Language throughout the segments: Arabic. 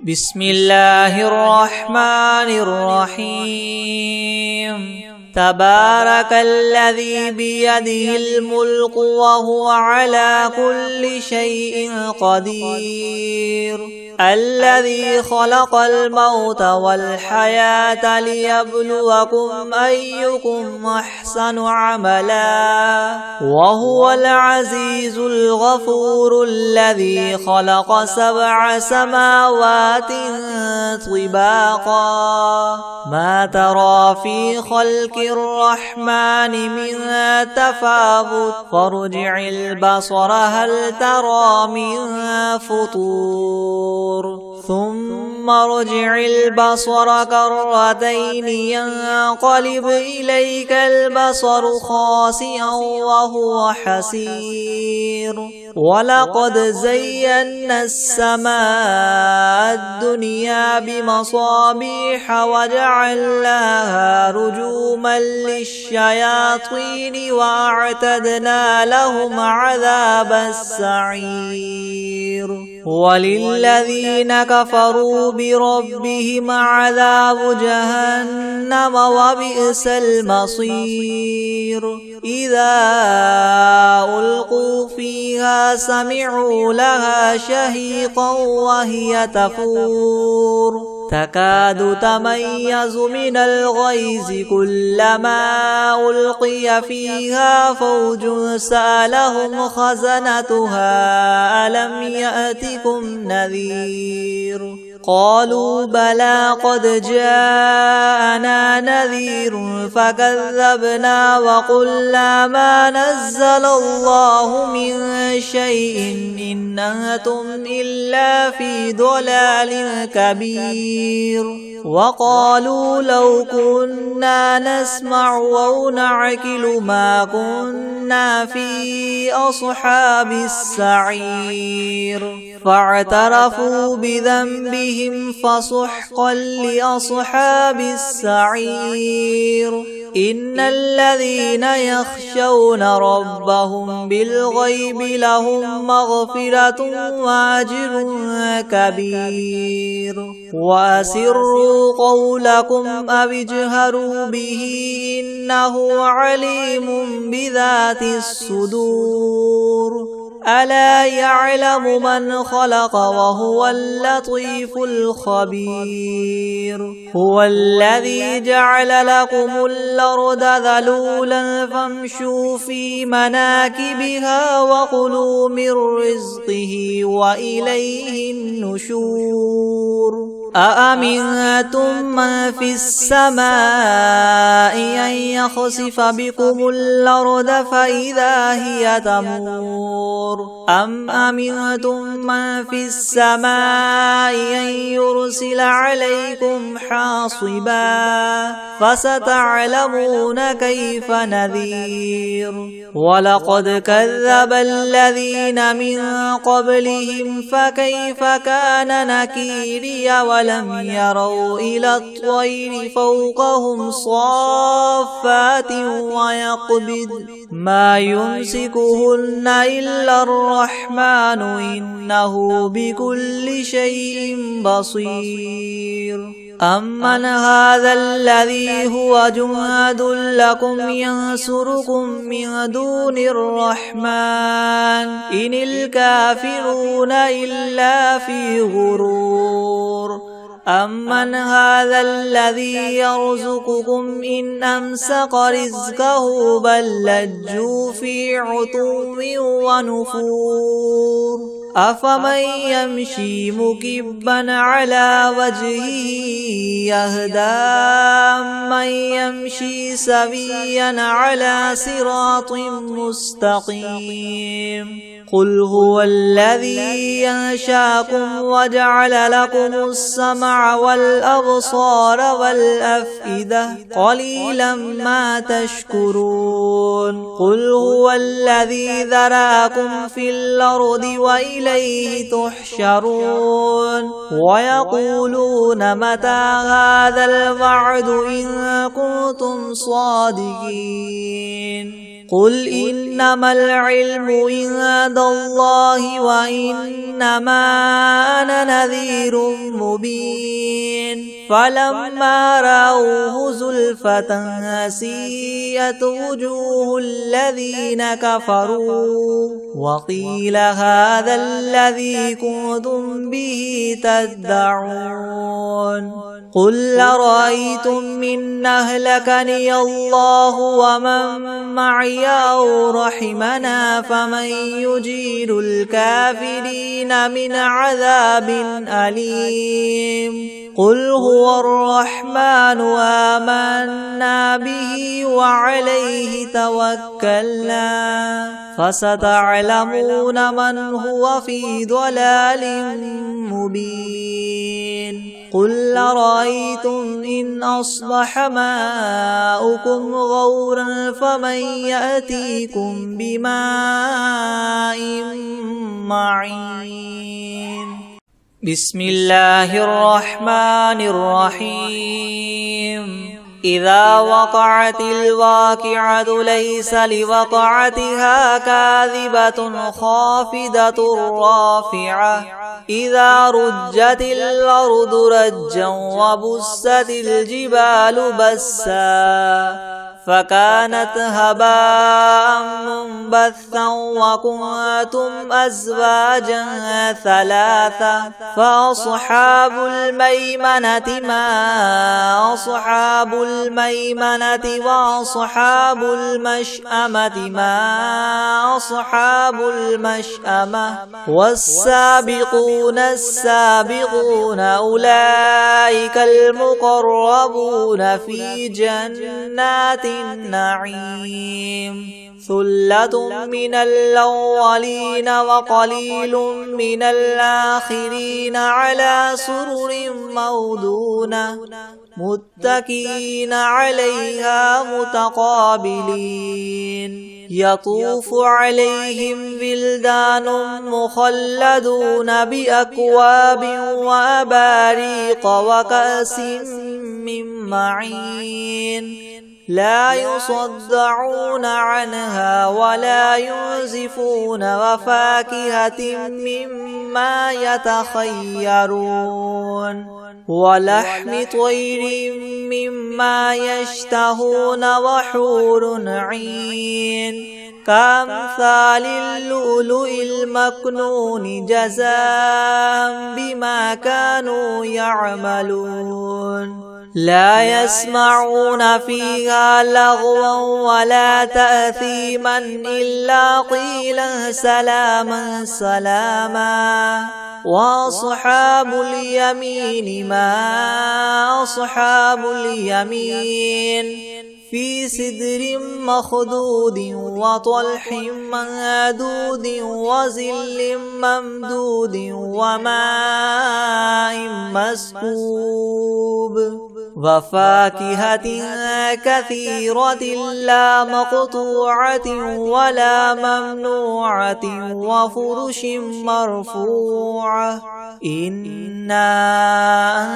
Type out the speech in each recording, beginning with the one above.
بسم الله الرحمن الرحيم تبارك الذي بيده الملك وهو على كل شيء قدير الذي خلق الموت والحياة ليبلوكم أيكم أحسن عملا وهو العزيز الغفور الذي خلق 7 سماوات طباقا ما ترى في خلق الرحمن من تفاوت فارجع البصر هل ترى من فطور ثم ارجع البصر كرتين ينقلب إليك البصر خاسئا وهو حسير ولقد زينا السماء الدنيا بمصابيح وجعلناها رجوما للشياطين وأعتدنا لهم عذاب السعير وللذين كفروا بربهم عذاب جهنم وبئس المصير إذا ألقوا فيها سمعوا لها شهيقا وهي تفور تكاد تميز من الغيظ كلما ألقي فيها فوج سألهم خزنتها ألم يأتكم نذير قالوا بلى قد جاءنا نذير فكذبنا وقلنا ما نزل الله من شيء إن أنتم إلا في ضلال كبير وقالوا لو كنا نسمع أو نعقل ما كنا في أصحاب السعير فاعترفوا بذنبهم فسحقا لأصحاب السعير إن الذين يخشون ربهم بالغيب لهم مغفرة وأجر كبير وأسروا قولكم أو اجهروا به إنه عليم بذات الصدور ألا يعلم من خلق وهو اللطيف الخبير هو الذي جعل لكم الأرض ذلولا فامشوا في مناكبها وكلوا من رزقه وإليه النشور أأمنتم من في السماء أن يخسف بكم الأرض فإذا هي تمور أم أمنتم من في السماء أن يرسل عليكم حاصبا فستعلمون كيف نذير ولقد كذب الذين من قبلهم فكيف كان نكيري ولم يروا إلى الطير فوقهم صافات ويقبض ما يمسكهن إلا الرحمن إنه بكل شيء بصير أمن هذا الذي هو جند لكم ينصركم من دون الرحمن إن الكافرون إلا في غرور أمن هذا الذي يرزقكم إن أمسك رزقه بل لجوا في عتو ونفور أفمن يمشي مكبا على وجهه يهدى من يمشي سويا على صراط مستقيم قل هو الذي ينشاكم وجعل لكم السمع والأبصار والأفئدة قليلا ما تشكرون قل هو الذي ذراكم في الأرض وإليه تحشرون ويقولون متى هذا الوعد إن كنتم صادقين قل إنما العلم عند الله وإنما أنا نذير مبين فلما رأوه زلفة سيئت وجوه الذين كفروا وقيل هذا الذي كنتم به تدعون قل أرأيتم إن أهلكني الله ومن معي أو رحمنا فمن يجير الكافرين من عذاب أليم قل هو الرحمن آمنا به وعليه توكلنا فستعلمون من هو في ضلال مبين قل أرأيتم إن أصبح ماؤكم غورا فمن يأتيكم بماء معين بسم الله الرحمن الرحيم إذا وقعت الواقعة ليس لوقعتها كاذبة خافضة رافعة إذا رجت الأرض رجا وبست الجبال بسا فكانت هباء منبثا وكنتم أزواجا ثلاثة فأصحاب الميمنة ما أصحاب الميمنة وأصحاب المشأمة ما أصحاب المشأمة والسابقون السابقون أولئك المقربون في جنات النعيم ثلة من الأولين وقليل من الآخرين على سرر موضونة متكئين عليها متقابلين يطوف عليهم ولدان مخلدون بأكواب وأباريق وكأس من معين لا يصدعون عنها ولا ينزفون وفاكهة مما يتخيرون ولحم طير مما يشتهون وحور عين كأمثال اللؤلؤ المكنون جزاء بما كانوا يعملون لا يسمعون فيها لغوا ولا تأثيما إلا قيلا سلاما سلاما وأصحاب اليمين ما أصحاب اليمين في سدر مخضود وطلح منضود وظل ممدود وماء مسكوب وفاكهة كثيرة لا مقطوعة ولا ممنوعة وفرش مرفوعة إنا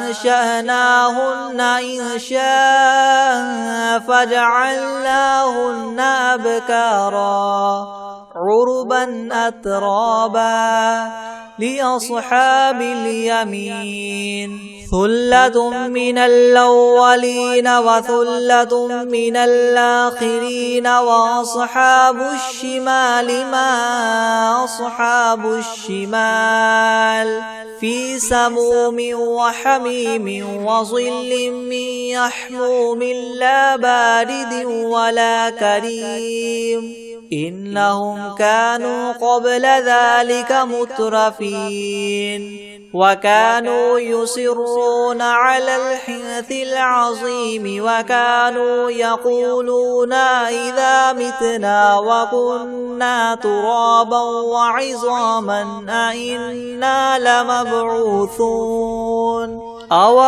أنشأناهن إنشاء فجعلناهن أبكارا عربا أترابا لأصحاب اليمين ثلة من الأولين وثلة من الآخرين وأصحاب الشمال ما أصحاب الشمال في سموم وحميم وظل من يحموم لا بارد ولا كريم إنهم كانوا قبل ذلك مترفين وكانوا يصرون على الحنث العظيم وكانوا يقولون إذا متنا وكنا ترابا وعظاما أئنا لمبعوثون أو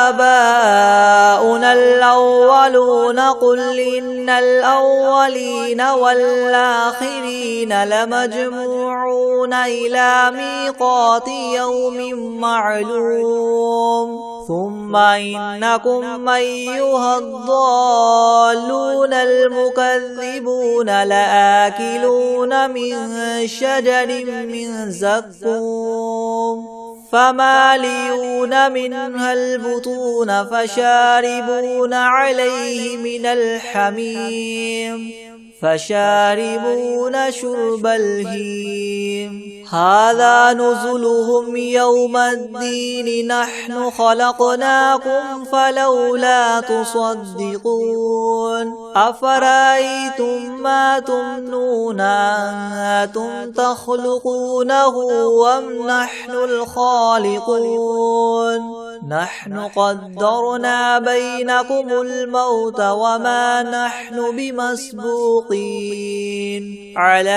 آباؤنا الأولون الأولون قل إن الأولين والآخرين لمجموعون إلى ميقات يوم معلوم ثم إنكم أيها الضالون المكذبون لآكلون من شجر من زقوم فمالئون منها البطون فشاربون عليه من الحميم فشاربون شرب الهيم هذا نزلهم يوم الدين نحن خلقناكم فلولا تصدقون أفرأيتم ما تمنون أنتم تخلقونه أم نحن الخالقون نحن قدرنا بينكم الموت وما نحن بمسبوقين على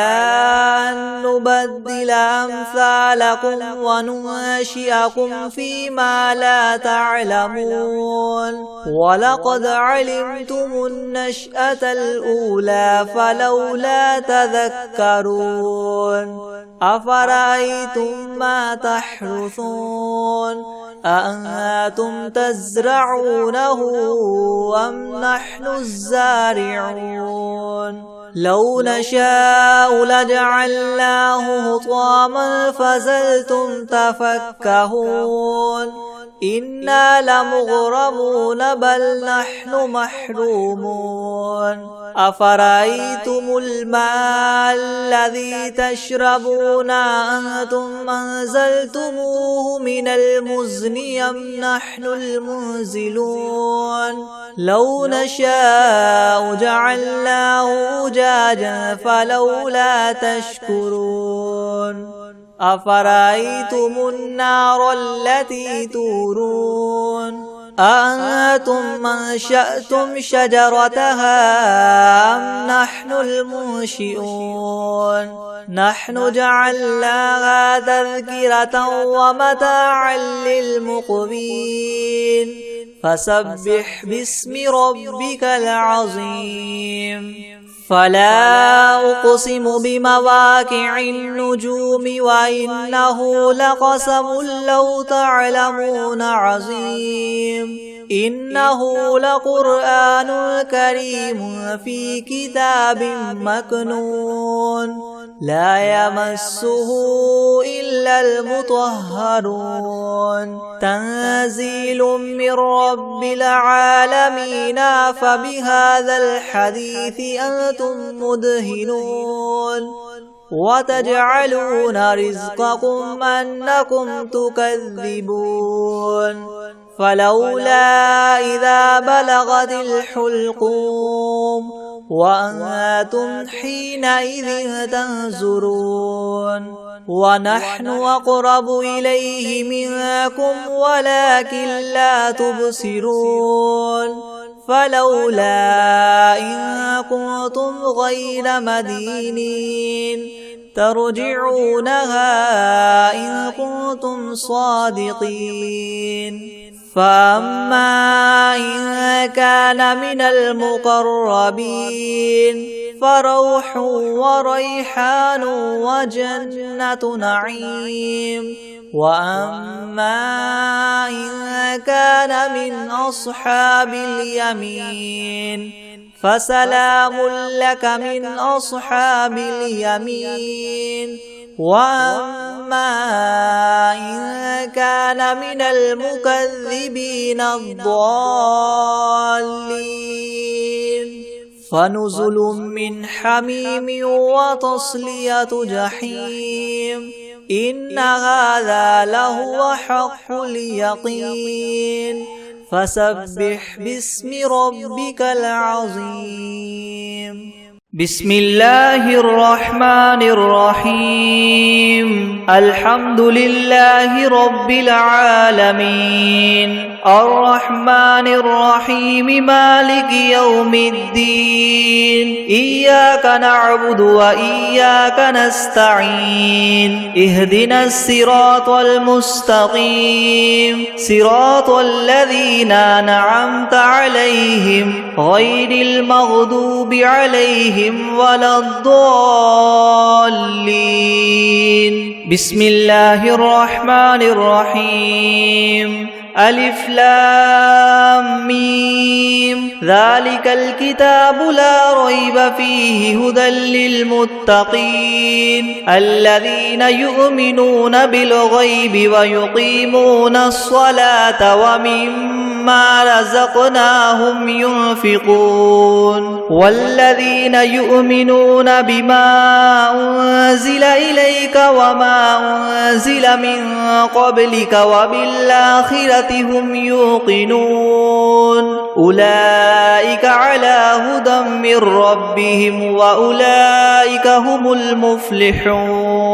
أن نبدل أمثالكم وننشئكم فيما لا تعلمون ولقد علمتم النشأة الأولى فلولا تذكرون أفرأيتم ما تحرثون أأنتم تزرعونه أم نحن الزارعون لو نشاء لجعلناه حطاما فظلتم تفكهون إنا لمغرمون بل نحن محرومون أفرأيتم الماء الذي تشربون أنتم أنزلتموه من المزن أم نحن المنزلون لو نشاء جعلناه أجاجا فلولا تشكرون أفرأيتم النار التي تورون أأنتم أنشأتم شجرتها أم نحن المنشئون نحن جعلناها تذكرة ومتاعا للمقوين فسبح باسم ربك العظيم فلا أقسم بمواقع النجوم وإنه لقسم لو تعلمون عظيم إنه لقرآن كريم في كتاب مكنون لا يمسه إلا المطهرون تنزيل من رب العالمين فبهذا الحديث أنتم مدهنون وتجعلون رزقكم أنكم تكذبون فلولا إذا بلغت الحلقوم وأنتم حينئذ تنظرون ونحن أقرب إليه منكم ولكن لا تبصرون فلولا إن كنتم غير مدينين ترجعونها إن كنتم صادقين فأما إن كان من المقربين فروح وريحان وجنة نعيم وأما إن كان من أصحاب اليمين فسلام لك من أصحاب اليمين وأما إن كان من المكذبين الضالين فنزل من حميم وتصلية جحيم إن هذا لهو حق اليقين فسبح باسم ربك العظيم بسم الله الرحمن الرحيم الحمد لله رب العالمين الرحمن الرحيم مالك يوم الدين إياك نعبد وإياك نستعين اهدنا الصراط المستقيم صراط الذين أنعمت عليهم غير المغضوب عليهم ولا الضالين بسم الله الرحمن الرحيم ألف لام ميم ذلك الكتاب لا ريب فيه هدى للمتقين الذين يؤمنون بالغيب ويقيمون الصلاة ومما رزقناهم ينفقون والذين يؤمنون بما أنزل إليك وما أنزل من قبلك وبالآخرة هم يوقنون أولئك على هدى من ربهم وأولئك هم المفلحون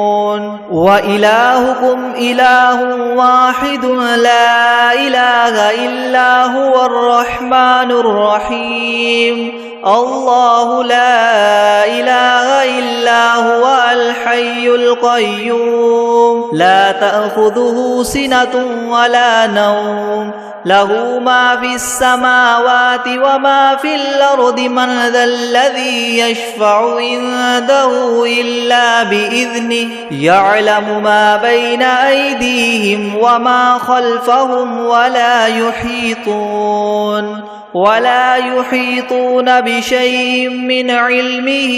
وإلهكم إله واحد لا إله إلا هو الرحمن الرحيم الله لا إله إلا هو الحي القيوم لا تأخذه سنة ولا نوم له ما في السماوات وما في الأرض من ذا الذي يشفع عنده إلا بإذنه يعلم ما بين أيديهم وما خلفهم ولا يحيطون بشيء من علمه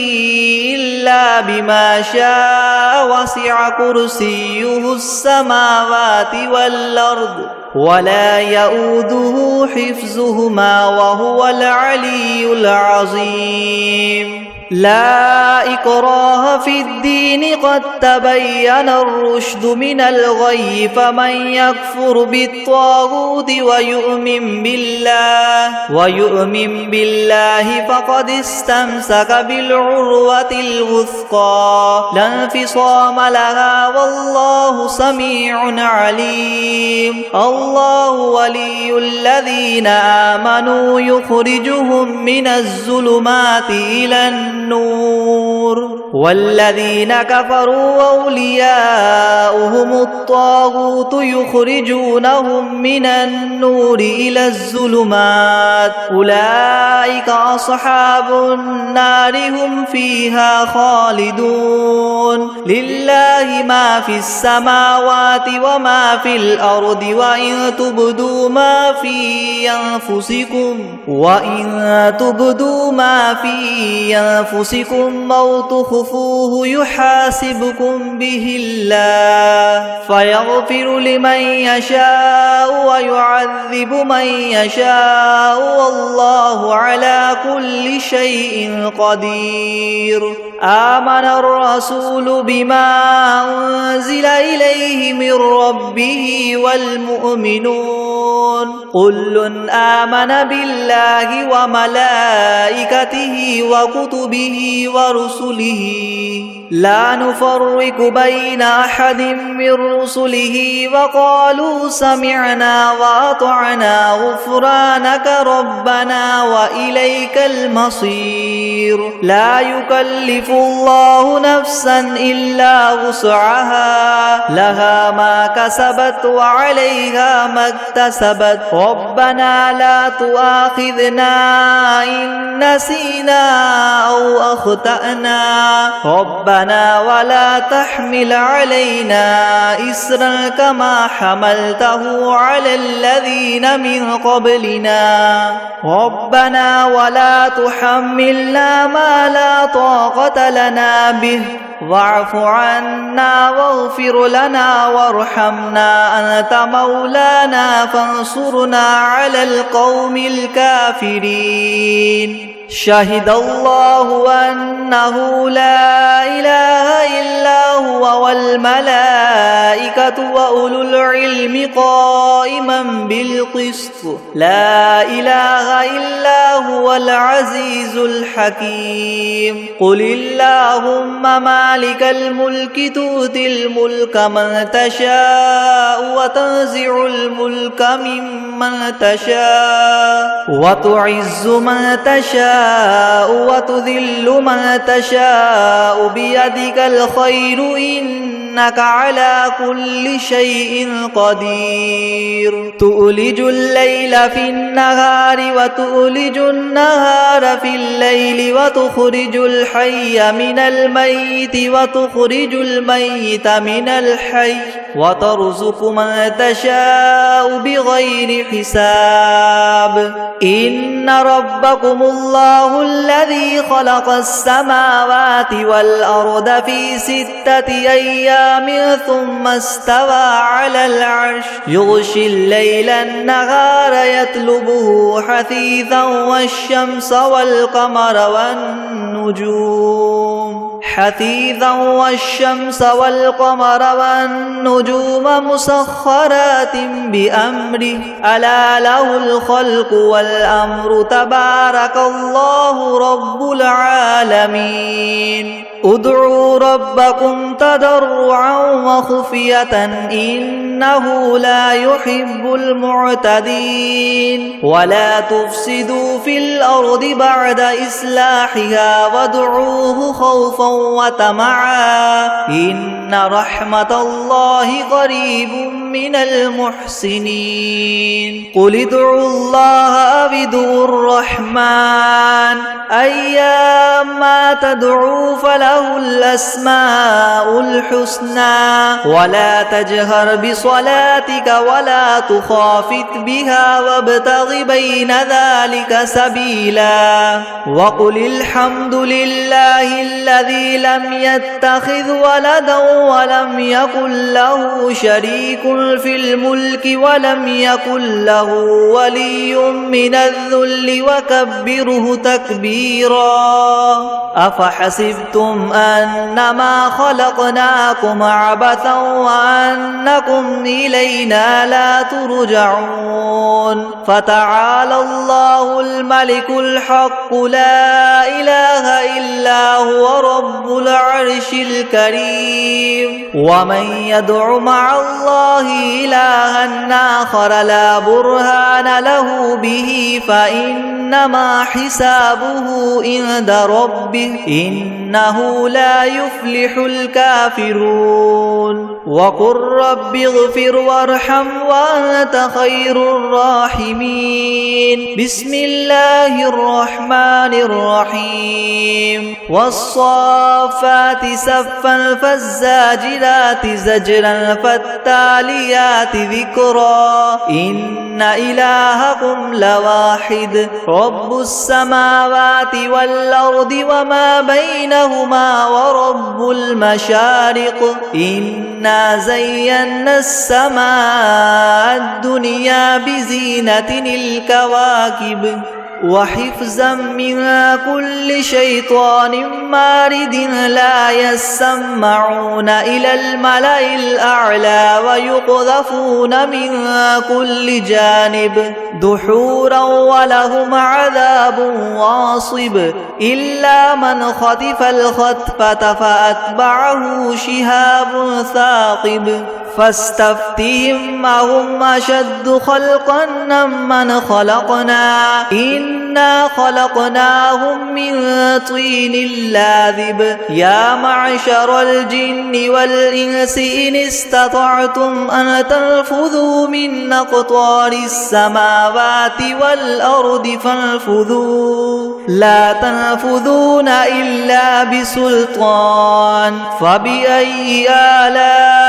إلا بما شاء وسع كرسيه السماوات والأرض ولا يؤوده حفظهما وهو العلي العظيم لا إكراه في الدين قد تبين الرشد من الغي فمن يكفر بالطاغوت ويؤمن بالله فقد استمسك بالعروة الوثقى لا انفصام لها والله سميع عليم الله ولي الذين آمنوا يخرجهم من الظلمات إلى النور والذين كفروا أولياؤهم الطاغوت يخرجونهم من النور إلى الظلمات أولئك أصحاب النار هم فيها خالدون لله ما في السماوات وما في الأرض وإن تبدوا ما في أنفسكم أو تخفوه يحاسبكم به الله فيغفر لمن يشاء ويعذب من يشاء والله على كل شيء قدير آمن الرسول بما أنزل إليه من ربه والمؤمنون كل آمن بالله وملائكته وكتبه ورسله لا نفرق بين أحد من رسله وقالوا سمعنا وأطعنا غفرانك ربنا وإليك المصير لا يكلف الله نفسا إلا وسعها لها ما كسبت وعليها ما اكتسبت ربنا لا تؤاخذنا إن نسينا أو أخطأنا ربنا ولا تحمل علينا إسرا كما حملته على الذين من قبلنا ربنا ولا تحملنا ما لا طاقة لنا به واعف عنا واغفر لنا وارحمنا أنت مولانا فانصرنا على القوم الكافرين شهد الله أنه لا إله إلا هو والملائكة وأولو العلم قائما بالقسط لا إله إلا هو العزيز الحكيم قل اللهم مالك الملك تؤتي الملك من تشاء وتنزع الملك ممن تشاء وتعز من تشاء وتذل من تشاء بيدك الخير إنك على كل شيء قدير تؤلج الليل في النهار وتؤلج النهار في الليل وتخرج الحي من الميت وتخرج الميت من الحي وترزق من تشاء بغير حساب إن ربكم الله الذي خلق السماوات والأرض في 6 أيام ثم استوى على العرش يغشي الليل النهار يطلبه حثيثا والشمس والقمر والنجوم مسخرات بأمره ألا له الخلق والأمر تبارك الله رب العالمين ادعوا ربكم تضرعا وخفية إنه لا يحب المعتدين ولا تفسدوا في الأرض بعد إصلاحها وادعوه خوفا وطمعا إن رحمة الله قريب من المحسنين قل ادعوا الله أو ادعوا الرحمن أيما تدعوا فله الأسماء الحسنى ولا تجهر بصلاتك ولا تخافت بها وابتغ بين ذلك سبيلا وقل الحمد لله الذي لم يتخذ ولدا ولم يكن له شريك في الملك ولم يكن له ولي من الذل وكبره تكبيرا أفحسبتم أنما خلقناكم عبثا وأنكم إلينا لا ترجعون فتعالى الله الملك الحق لا إله إلا هو رب العرش الكريم ومن يدع مع الله إلها آخر لا برهان له به فإنما حسابه عند ربه إنه لا يفلح الكافرون وقل رب اغفر وارحم وأنت خير الراحمين بسم الله الرحمن الرحيم والصافات صفا فالزاجرات زجرا فالتاليات ذكرا إن إلهكم لواحد رب السماوات والأرض وما بينهما ورب المشارق إنا زينا السماء الدنيا بزينة الكواكب وحفظا من كل شيطان مارد لا يسمعون إلى الملأ الأعلى ويقذفون من كل جانب دحورا ولهم عذاب واصب إلا من خطف الخطفة فأتبعه شهاب ثاقب فاستفتهم أهم أشد خلقا ممن خلقنا إنا خلقناهم من طين لاذب يا معشر الجن والإنس إن استطعتم أن تنفذوا من أقطار السماوات والأرض فانفذوا لا تنفذون إلا بسلطان فبأي آلاء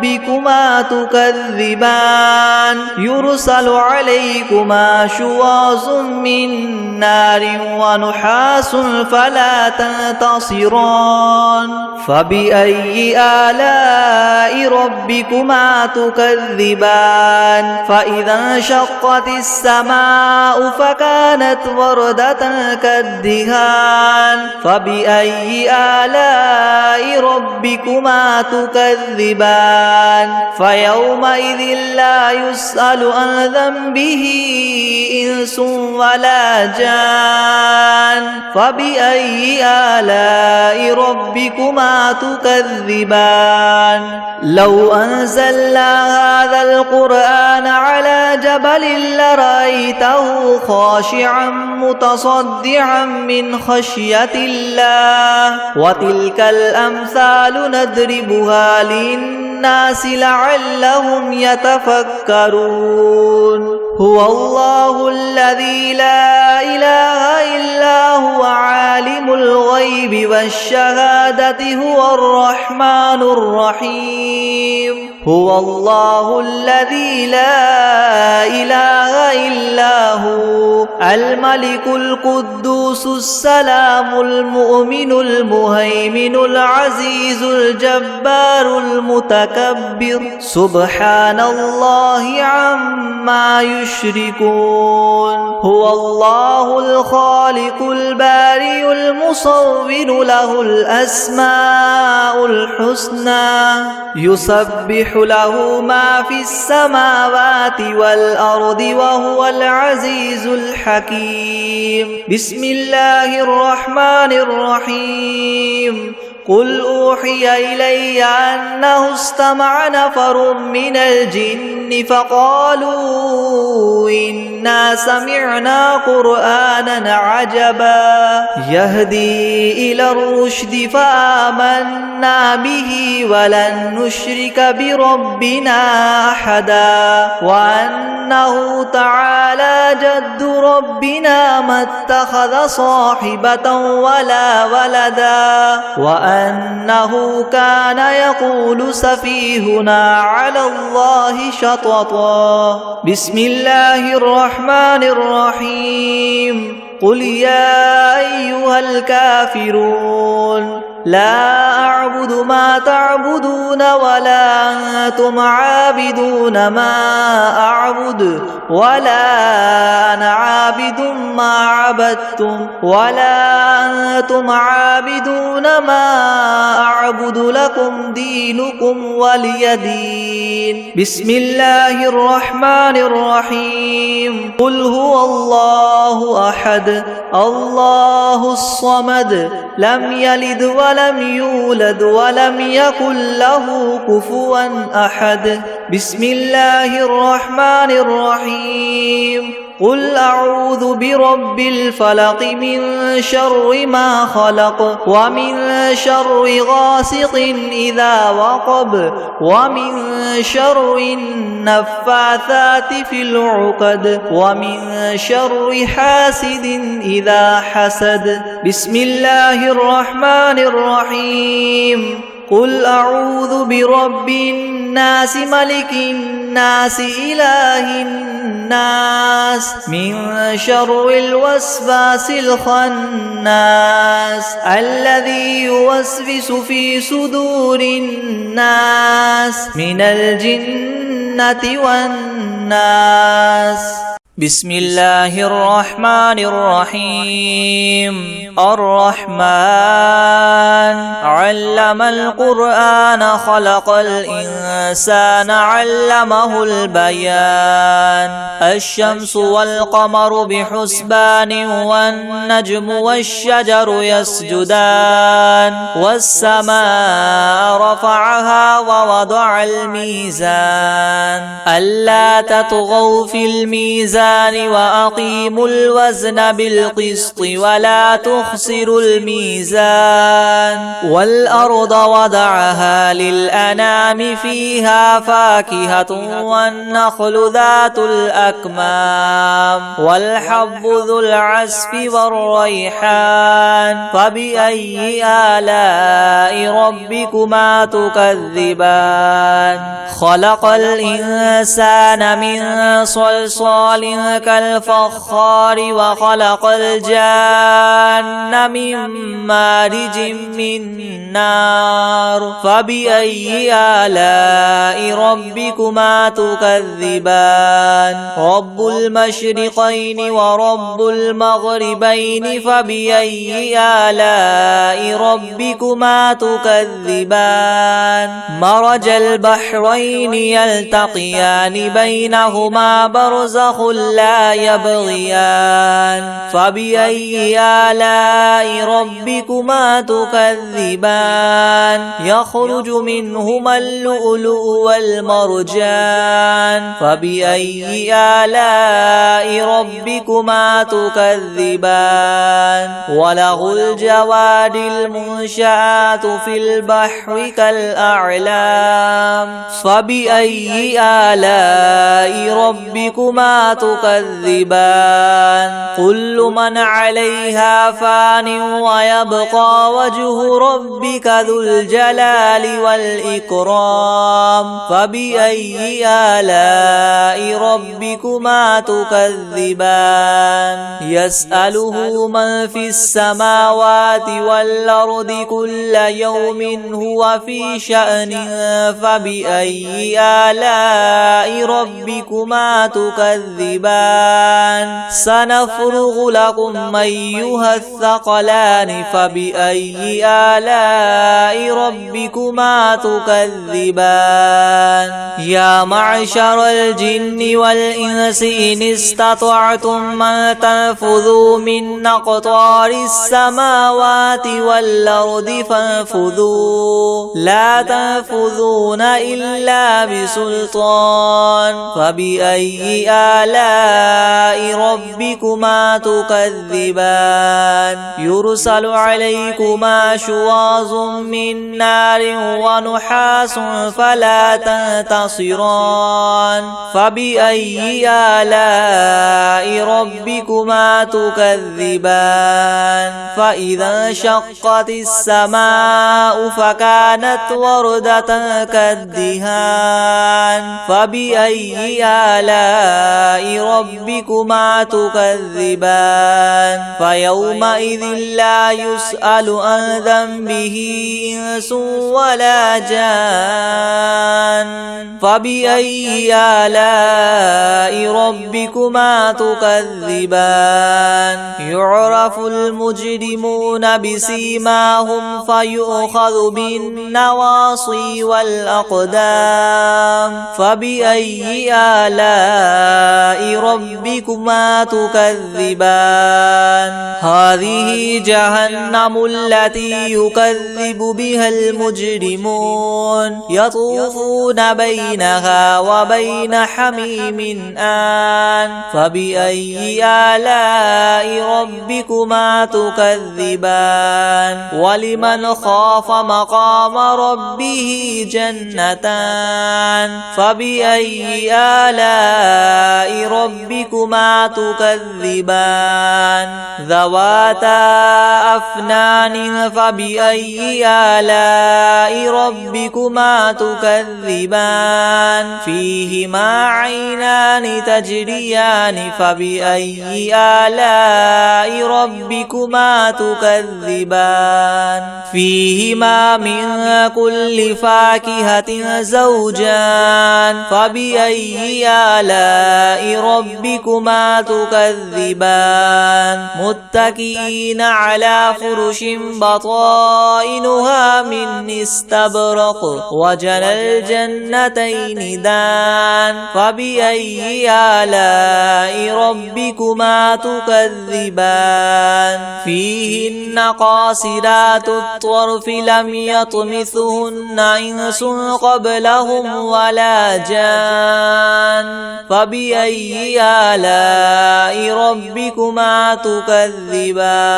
ربكما تكذبان يرسل عليكما شواظ من نار ونحاس فلا تنتصران فبأي آلاء ربكما تكذبان فإذا انشقت السماء فكانت وردة كالدهان فبأي آلاء ربكما تكذبان فيومئذ لا يسأل عن ذنبه إنس ولا جان فبأي آلاء ربكما تكذبان لو أنزلنا هذا القرآن على جبل لرأيته خاشعا متصدعا من خشية الله وتلك الأمثال نضربها للناس لعلهم يتفكرون هو الله الذي لا إله إلا هو عالم الغيب والشهادة هو الرحمن الرحيم هو الله الذي لا إله إلا هو الملك القدوس السلام المؤمن المهيمن العزيز الجبار المتكبر سبحان الله عما يشركون هو الله الخالق البارئ المصور له الأسماء الحسنى يسبح له ما في السماوات والأرض وهو العزيز الحكيم بسم الله الرحمن الرحيم قل أوحي إلي أنه استمع نفر من الجن فقالوا إنا سمعنا قرآنا عجبا يهدي إلى الرشد فآمنا به ولن نشرك بربنا أحدا وأنه تعالى جد ربنا ما اتخذ صاحبة ولا ولدا وأنه كان يقول سفيهنا على الله شططا بسم الله الرحمن الرحيم قل يا أيها الكافرون لا أعبد ما تعبدون ولا أنتم عابدون ما أعبد ولا أنا عابد ما عبدتم ولا أنتم عابدون ما أعبد لكم دينكم ولي دين بسم الله الرحمن الرحيم قل هو الله أحد الله الصمد لم يلد ولم يولد ولم يكن له كفوا أحد بسم الله الرحمن الرحيم قل أعوذ برب الفلق من شر ما خلق ومن شر غاسق إذا وقب ومن شر النفاثات في العقد ومن شر حاسد إذا حسد بسم الله الرحمن الرحيم قل أعوذ برب الناس ملك الناس إله الناس من شر الوسواس الخناس الذي يوسوس في صدور الناس من الجنة والناس بسم الله الرحمن الرحيم الرحمن علم القرآن خلق الإنسان علمه البيان الشمس والقمر بحسبان والنجم والشجر يسجدان والسماء رفعها ووضع الميزان ألا تطغوا في الميزان وأقيموا الوزن بالقسط ولا تخسروا الميزان والأرض وضعها للأنام فيها فاكهة والنخل ذات الأكمام والحب ذو العصف والريحان فبأي آلاء ربكما تكذبان خلق الإنسان من صلصال كالفخار وخلق الجان من مارج من نار فبأي آلاء ربكما تكذبان رب المشرقين ورب المغربين فبأي آلاء ربكما تكذبان مرج البحرين يلتقيان بينهما برزخ لا يبغيان فبأي آلاء ربكما تكذبان يخرج منهما اللؤلؤ والمرجان فبأي آلاء ربكما تكذبان وله الجوار المنشآت في البحر كالأعلام فبأي آلاء ربكما تكذبان كل من عليها فان ويبقى وجه ربك ذو الجلال والإكرام فبأي آلاء ربكما تكذبان يسأله من في السماوات والأرض كل يوم هو في شأن فبأي آلاء ربكما تكذبان سنفرغ لكم أيها الثقلان فبأي آلاء ربكما تكذبان يا معشر الجن والإنس إن استطعتم أن تنفذوا من أقطار السماوات والأرض فانفذوا لا تنفذون إلا بسلطان فبأي آلاء ربكما تكذبان يرسل عليكما شواظ من نار ونحاس فلا تنتصران فبأي آلاء ربكما تكذبان فإذا انشقت السماء فكانت وردة كالدهان فبأي آلاء ربكما تكذبان فيومئذ لا يسأل عن ذنبه إنس ولا جان فبأي آلاء ربكما تكذبان يعرف المجرمون بسيماهم فيؤخذ بالنواصي والأقدام فبأي آلاء ربكما تكذبان هذه جهنم التي يكذب بها المجرمون يطوفون بينها وبين حميم آن فبأي آلاء ربكما تكذبان ولمن خاف مقام ربه جنتان فبأي آلاء ربكما تكذبان ذواتا أفنان فبأي آلاء ربكما تكذبان فيهما عينان تجريان فبأي آلاء ربكما تكذبان فيهما من كل فاكهة زوجان فبأي آلاء ربكما تكذبان متكئين على فرش بطائنها من استبرق وجنى الجنتين دان فبأي آلاء ربكما تكذبان فيهن قاصرات الطرف لم يطمثهن إنس قبلهم ولا جان فبأي آلاء ربكما تكذبان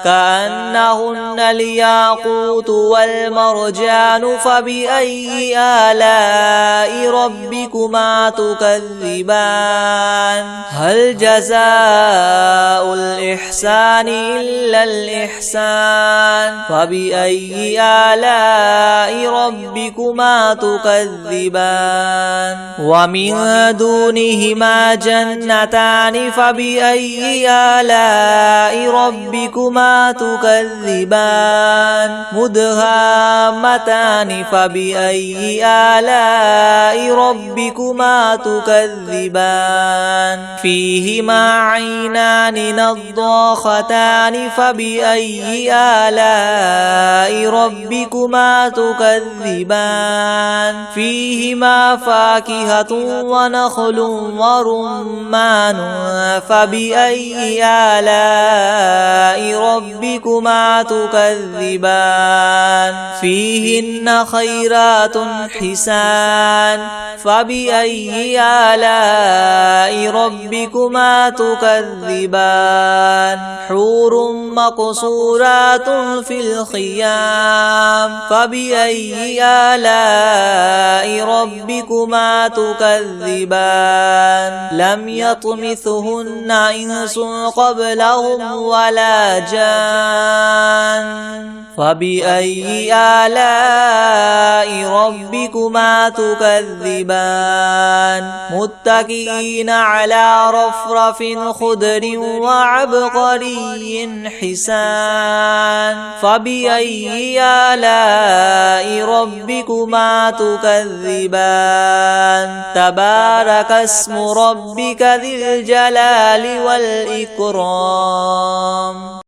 كأنهن الياقوت والمرجان فبأي آلاء ربكما تكذبان هل جزاء الإحسان إلا الإحسان فبأي آلاء ربكما تكذبان ومن دونهما جنتان فبأي آلاء ربكما تكذبان مدهامتان فبأي آلاء ربكما تكذبان فيهما عينان نضاختان فبأي آلاء ربكما تكذبان فيهما فاكهة ونخل ورمان فبأي آلاء ربكما تكذبان فيهن خيرات حسان فبأي آلاء ربكما تكذبان حور مقصورات في الخيام فبأي آلاء ربكما تكذبان لم يطمثهن إنس قبلهم ولا جان فبأي آلاء ربكما تكذبان متكئين على رفرف خضر وعبقري حسان فبأي آلاء ربكما تكذبان تبارك اسم ربك ذي الجلال والإكرام.